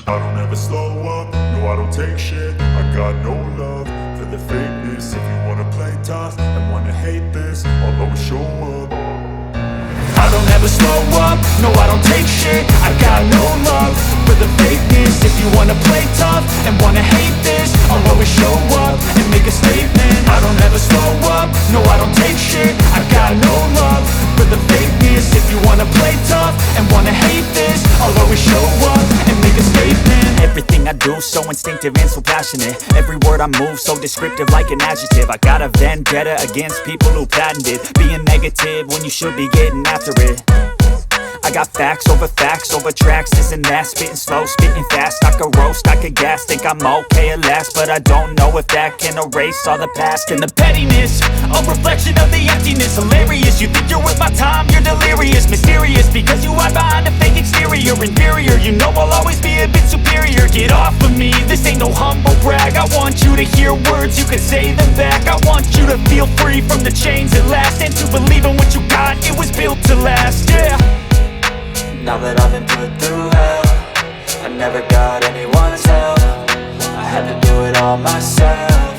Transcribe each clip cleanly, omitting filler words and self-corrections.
I don't ever slow up, no I don't take shit. I got no love for the fakeness. If you wanna play tough and wanna hate this, I'll always show up. I don't ever slow up, no I don't take shit. I got no love for the fakeness. If you wanna play tough and wanna hate this, I'll always show up and make a statement. I don't ever slow up, no I don't take shit. I got no love for the fakeness. If you wanna play tough and wanna hate this, I'll always show up and make a statement. Everything I do so instinctive and so passionate. Every word I move so descriptive like an adjective. I got a vendetta against people who patented being negative when you should be getting after it. I got facts over tracks, this and that. Spitting slow, spitting fast. I could roast, I could gas. Think I'm okay at last, but I don't know if that can erase all the past. And the pettiness, a reflection of the emptiness. Hilarious, you think you're worth my time, you're delirious. Mysterious, because you hide behind a fake exterior. Inferior, you know I'll always be a bit superior. Get off of me, this ain't no humble brag. I want you to hear words, you can say them back. I want you to feel free from the chains at last, and to believe in what you got, it was built to last, yeah. Now that I've been put through hell, I never got anyone's help. I had to do it all myself.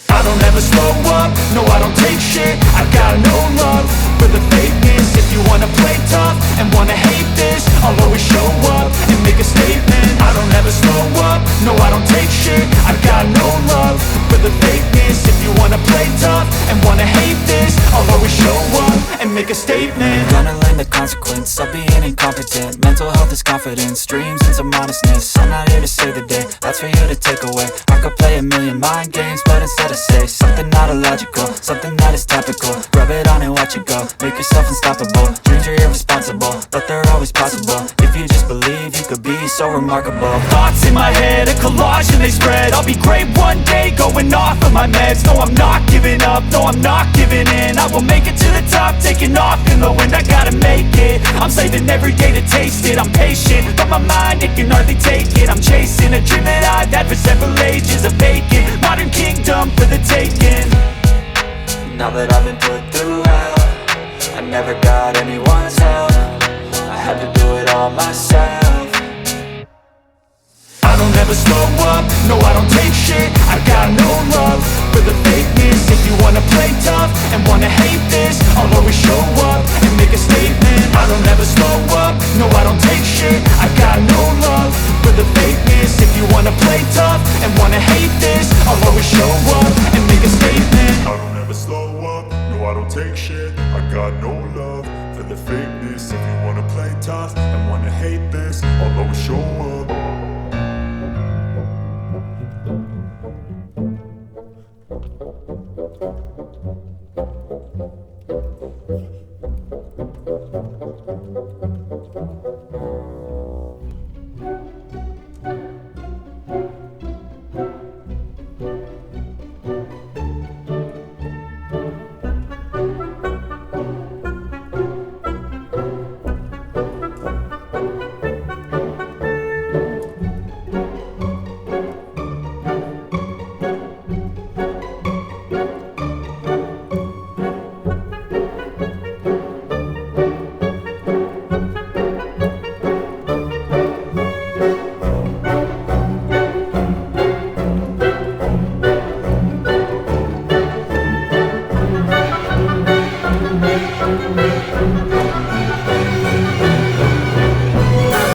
I don't ever slow up, no I don't take shit. I got no love for the fakeness. If you wanna play tough and wanna hate this, I'll always show up and make a statement. I don't ever slow up, no I don't take shit. I got no love for the fakeness. If you wanna play tough and wanna hate this, I'll always show up and make a statement. Gonna learn the consequence of being incompetent. Mental health is confidence, dreams and some honestness. I'm not here to save the day, that's for you to take away. I could play a million mind games, but instead I say something not illogical, something that is topical. Rub it on and watch it go, make yourself unstoppable. Dreams are irresponsible, but they're always possible. If you just believe, you could be so remarkable. Thoughts in my head, a collage and they spread. I'll be great one day, going off of my meds. No, I'm not giving up, no, I'm not giving in. I will make it to the top, taking off in the wind. I gotta make it, I'm saving every day to taste it. I'm patient, but my mind, it can hardly take it. I'm chasing a dream that I've had for several ages. A vacant, modern kingdom for the taking. Now that I've been put through hell, I never got anyone's help. I had to do it all myself. I don't ever slow up, no I don't take shit. I got no love for the fakeness. If you wanna play tough and wanna hate this, I'll always show up and make a statement. I don't ever slow up, no I don't take shit. I got no love for the fakeness. If you wanna play tough and wanna hate this, I'll always show up and make a statement. I don't ever slow up, no I don't take shit. I got no love for the fakeness. If you wanna play tough and wanna hate this, I'll always show up.